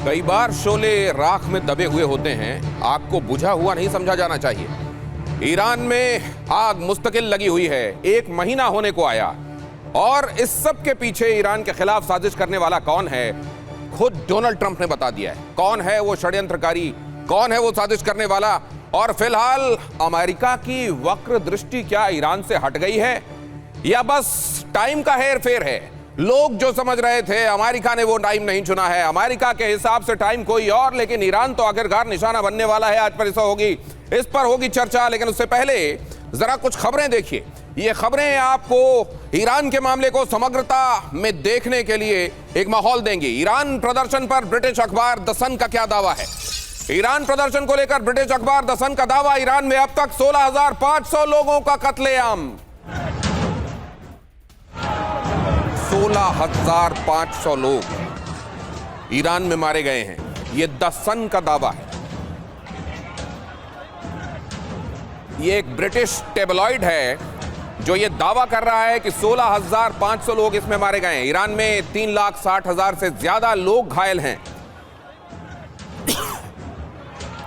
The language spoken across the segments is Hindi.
कई बार शोले राख में दबे हुए होते हैं, आग को बुझा हुआ नहीं समझा जाना चाहिए। ईरान में आग मुस्तकिल लगी हुई है, 1 महीना होने को आया, और इस सब के पीछे ईरान के खिलाफ साजिश करने वाला कौन है, खुद डोनाल्ड ट्रंप ने बता दिया है। कौन है वो षड्यंत्रकारी, कौन है वो साजिश करने वाला, और फिलहाल अमेरिका की वक्र दृष्टि क्या ईरान से हट गई है या बस टाइम का हेर फेर है? लोग जो समझ रहे थे अमेरिका ने वो टाइम नहीं चुना है, अमेरिका के हिसाब से टाइम कोई और, लेकिन ईरान तो आखिरकार निशाना बनने वाला है। आज परिसर होगी, इस पर होगी चर्चा, लेकिन उससे पहले जरा कुछ खबरें देखिए। ये खबरें आपको ईरान के मामले को समग्रता में देखने के लिए एक माहौल देंगी। ईरान प्रदर्शन पर ब्रिटिश अखबार द सन का क्या दावा है? ईरान प्रदर्शन को लेकर ब्रिटिश अखबार द सन का दावा, ईरान में अब तक 16,500 लोगों का कत्लेआम। 16,500 लोग ईरान में मारे गए हैं, यह द सन का दावा है। यह एक ब्रिटिश टेबलॉइड है जो यह दावा कर रहा है कि 16,500 लोग इसमें मारे गए हैं। ईरान में 3,60,000 से ज्यादा लोग घायल हैं।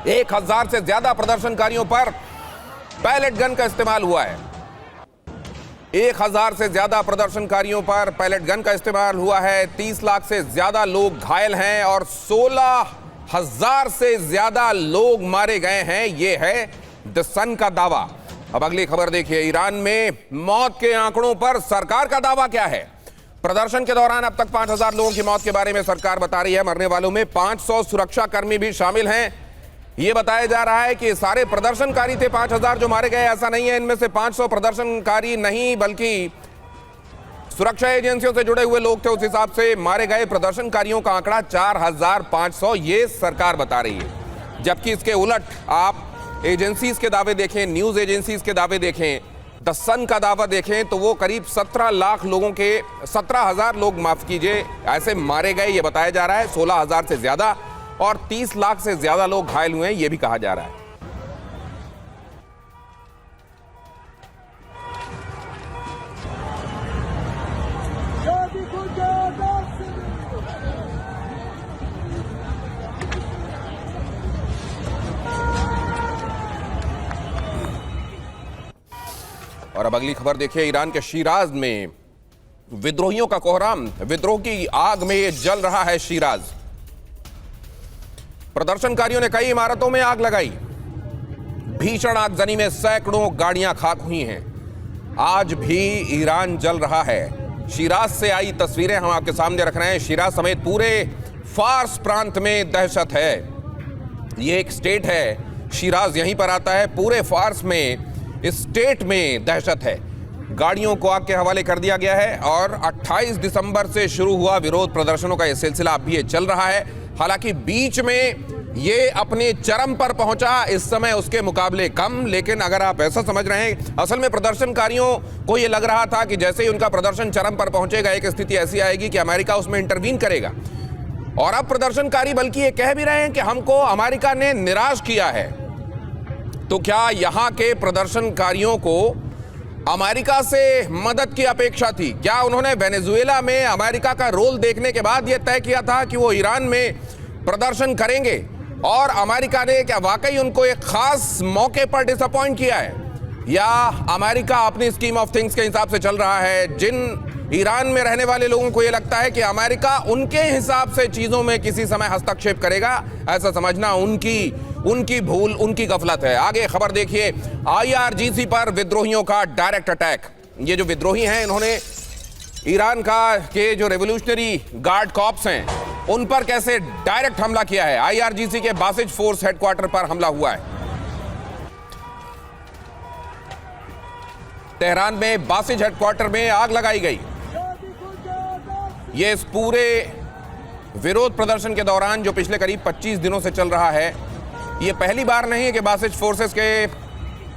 1,000 से ज्यादा प्रदर्शनकारियों पर पैलेट गन का इस्तेमाल हुआ है। 1,000 से ज्यादा प्रदर्शनकारियों पर पैलेट गन का इस्तेमाल हुआ है। 30 लाख से ज्यादा लोग घायल हैं और 16,000 से ज्यादा लोग मारे गए हैं। यह है द सन का दावा। अब अगली खबर देखिए। ईरान में मौत के आंकड़ों पर सरकार का दावा क्या है? प्रदर्शन के दौरान अब तक 5,000 लोगों की मौत के बारे में सरकार बता रही है। मरने वालों में 500 सुरक्षा कर्मी भी शामिल हैं। यह बताया जा रहा है कि सारे प्रदर्शनकारी थे 5,000 जो मारे गए, ऐसा नहीं है। इनमें से 500 प्रदर्शनकारी नहीं बल्कि सुरक्षा एजेंसियों से जुड़े हुए लोग थे। उस हिसाब से मारे गए प्रदर्शनकारियों का आंकड़ा 4,500 ये सरकार बता रही है। जबकि इसके उलट आप एजेंसीज के दावे देखें, न्यूज एजेंसीज के दावे देखें, द सन का दावा देखें तो वो करीब 17 लाख लोगों के 17,000 लोग, माफ कीजिए, ऐसे मारे गए ये बताया जा रहा है। 16,000 से ज्यादा और 30 लाख से ज्यादा लोग घायल हुए हैं ये भी कहा जा रहा है। और अब अगली खबर देखिए। ईरान के शिराज में विद्रोहियों का कोहराम, विद्रोह की आग में ये जल रहा है शिराज। प्रदर्शनकारियों ने कई इमारतों में आग लगाई। भीषण आगजनी में सैकड़ों गाड़ियां खाक हुई हैं। आज भी ईरान जल रहा है। शिराज से आई तस्वीरें हम आपके सामने रख रहे हैं। शिराज समेत पूरे फार्स प्रांत में दहशत है। यह एक स्टेट है, शिराज यहीं पर आता है। पूरे फार्स में, इस स्टेट में दहशत है। गाड़ियों को आग के हवाले कर दिया गया है और 28 दिसंबर से शुरू हुआ विरोध प्रदर्शनों का यह सिलसिला अब भी ये चल रहा है। हालांकि बीच में ये अपने चरम पर पहुंचा, इस समय उसके मुकाबले कम। लेकिन अगर आप ऐसा समझ रहे हैं, असल में प्रदर्शनकारियों को ये लग रहा था कि जैसे ही उनका प्रदर्शन चरम पर पहुंचेगा एक स्थिति ऐसी आएगी कि अमेरिका उसमें इंटरवीन करेगा। और अब प्रदर्शनकारी बल्कि ये कह भी रहे हैं कि हमको अमेरिका ने निराश किया है। तो क्या यहां के प्रदर्शनकारियों को अमेरिका से मदद की अपेक्षा थी? क्या उन्होंने वेनेजुएला में अमेरिका का रोल देखने के बाद यह तय किया था कि वो ईरान में प्रदर्शन करेंगे? और अमेरिका ने क्या वाकई उनको एक खास मौके पर डिसअपॉइंट किया है, या अमेरिका अपनी स्कीम ऑफ थिंग्स के हिसाब से चल रहा है? जिन ईरान में रहने वाले लोगों को यह लगता है कि अमेरिका उनके हिसाब से चीजों में किसी समय हस्तक्षेप करेगा, ऐसा समझना उनकी भूल, उनकी गफलत है। आगे खबर देखिए। IRGC पर विद्रोहियों का डायरेक्ट अटैक। ये जो विद्रोही हैं, इन्होंने ईरान के जो रेवोल्यूशनरी गार्ड कॉर्प्स हैं उन पर कैसे डायरेक्ट हमला किया है। IRGC के बासिज फोर्स हेडक्वार्टर पर हमला हुआ है। तेहरान में बासिज हेडक्वार्टर में आग लगाई गई। ये इस पूरे विरोध प्रदर्शन के दौरान जो पिछले करीब 25 दिनों से चल रहा है, ये पहली बार नहीं है कि बासिज फोर्सेस के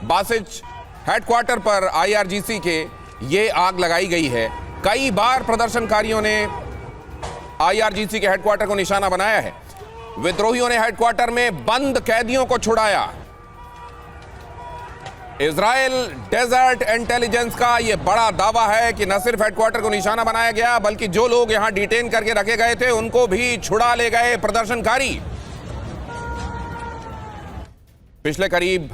बासिज हेडक्वार्टर पर IRGC के ये आग लगाई गई है। कई बार प्रदर्शनकारियों ने IRGC के हेडक्वार्टर को निशाना बनाया है। विद्रोहियों ने हेडक्वार्टर में बंद कैदियों को छुड़ाया। इजराइल डेजर्ट इंटेलिजेंस का यह बड़ा दावा है कि न सिर्फ हेडक्वार्टर को निशाना बनाया गया बल्कि जो लोग यहां डिटेन करके रखे गए थे उनको भी छुड़ा ले गए प्रदर्शनकारी। पिछले करीब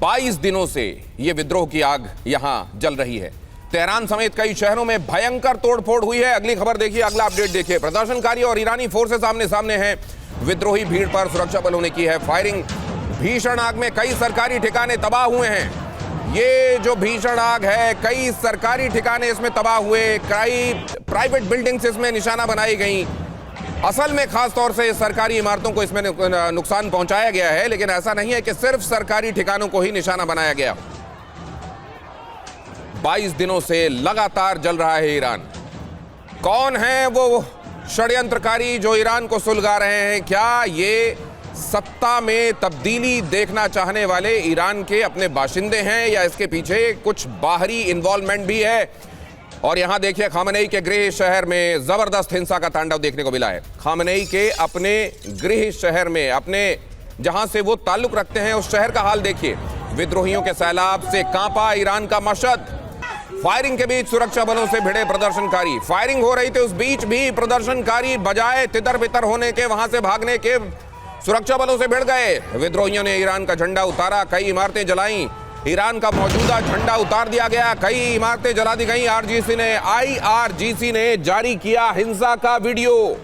22 दिनों से यह विद्रोह की आग यहां जल रही है। तेहरान समेत कई शहरों में भयंकर तोड़फोड़ हुई है। अगली खबर देखिए, अगला अपडेट देखिए। प्रदर्शनकारी और ईरानी फोर्सेस आमने सामने हैं। विद्रोही भीड़ पर सुरक्षा बलों ने की है फायरिंग। भीषण आग में कई सरकारी ठिकाने तबाह हुए हैं। ये जो भीषण आग है, कई सरकारी ठिकाने इसमें तबाह हुए, कई प्राइवेट बिल्डिंग्स इसमें निशाना बनाई गई। असल में खास तौर से सरकारी इमारतों को इसमें नुकसान पहुंचाया गया है, लेकिन ऐसा नहीं है कि सिर्फ सरकारी ठिकानों को ही निशाना बनाया गया। 22 दिनों से लगातार जल रहा है ईरान। कौन है वो षड्यंत्रकारी जो ईरान को सुलगा रहे हैं? क्या ये सत्ता में तब्दीली देखना चाहने वाले ईरान के अपने बाशिंदे हैं या इसके पीछे कुछ बाहरी इन्वॉल्वमेंट भी है? और यहां देखिए, खामनेई के गृह शहर में जबरदस्त हिंसा का तांडव देखने को मिला है। खामनेई के अपने गृह शहर में, अपने जहां से वो ताल्लुक रखते हैं उस शहर का हाल देखिए। विद्रोहियों के सैलाब से कांपा ईरान का मशहद। फायरिंग के बीच सुरक्षा बलों से भिड़े प्रदर्शनकारी। फायरिंग हो रही थी, उस बीच भी प्रदर्शनकारी बजाय तितर बितर होने के, वहां से भागने के, सुरक्षा बलों से भिड़ गए। विद्रोहियों ने ईरान का झंडा उतारा, कई इमारतें जलाई। ईरान का मौजूदा झंडा उतार दिया गया, कई इमारतें जला दी गई। आईआरजीसी ने जारी किया हिंसा का वीडियो।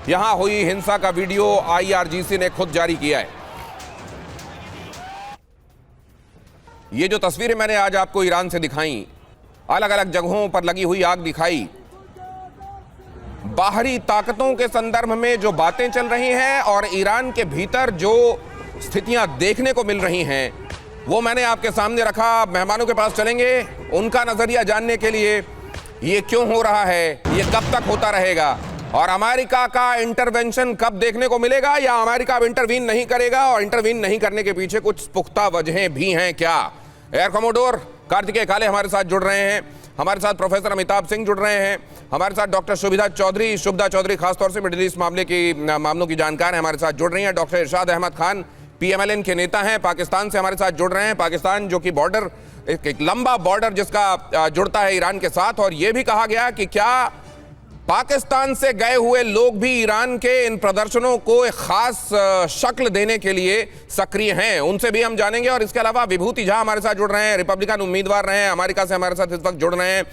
यहां हुई हिंसा का वीडियो आईआरजीसी ने खुद जारी किया है। ये जो तस्वीरें मैंने आज आपको ईरान से दिखाई, अलग अलग जगहों पर लगी हुई आग दिखाई, बाहरी ताकतों के संदर्भ में जो बातें चल रही हैं और ईरान के भीतर जो स्थितियां देखने को मिल रही हैं वो मैंने आपके सामने रखा। मेहमानों के पास चलेंगे, उनका नजरिया जानने के लिए ये क्यों हो रहा है, ये कब तक होता रहेगा और अमेरिका का इंटरवेंशन कब देखने को मिलेगा, या अमेरिका अब इंटरवीन नहीं करेगा और इंटरवीन नहीं करने के पीछे कुछ पुख्ता वजहें भी हैं क्या? एयर कमोडोर कार्तिकेय काले हमारे साथ जुड़ रहे हैं, हमारे साथ प्रोफेसर अमिताभ सिंह जुड़ रहे हैं, हमारे साथ डॉक्टर शुभदा चौधरी खासतौर से मिडिल ईस्ट मामलों की जानकार है, हमारे साथ जुड़ रही हैं। डॉक्टर इरशाद अहमद खान पीएमएलएन के नेता हैं, पाकिस्तान से हमारे साथ जुड़ रहे हैं। पाकिस्तान जो कि बॉर्डर, एक लंबा बॉर्डर जिसका जुड़ता है ईरान के साथ। और यह भी कहा गया कि क्या पाकिस्तान से गए हुए लोग भी ईरान के इन प्रदर्शनों को एक खास शक्ल देने के लिए सक्रिय हैं, उनसे भी हम जानेंगे। और इसके अलावा विभूति झा हमारे साथ जुड़ रहे हैं, रिपब्लिकन उम्मीदवार रहे हैं, अमेरिका से हमारे साथ इस वक्त जुड़ रहे हैं।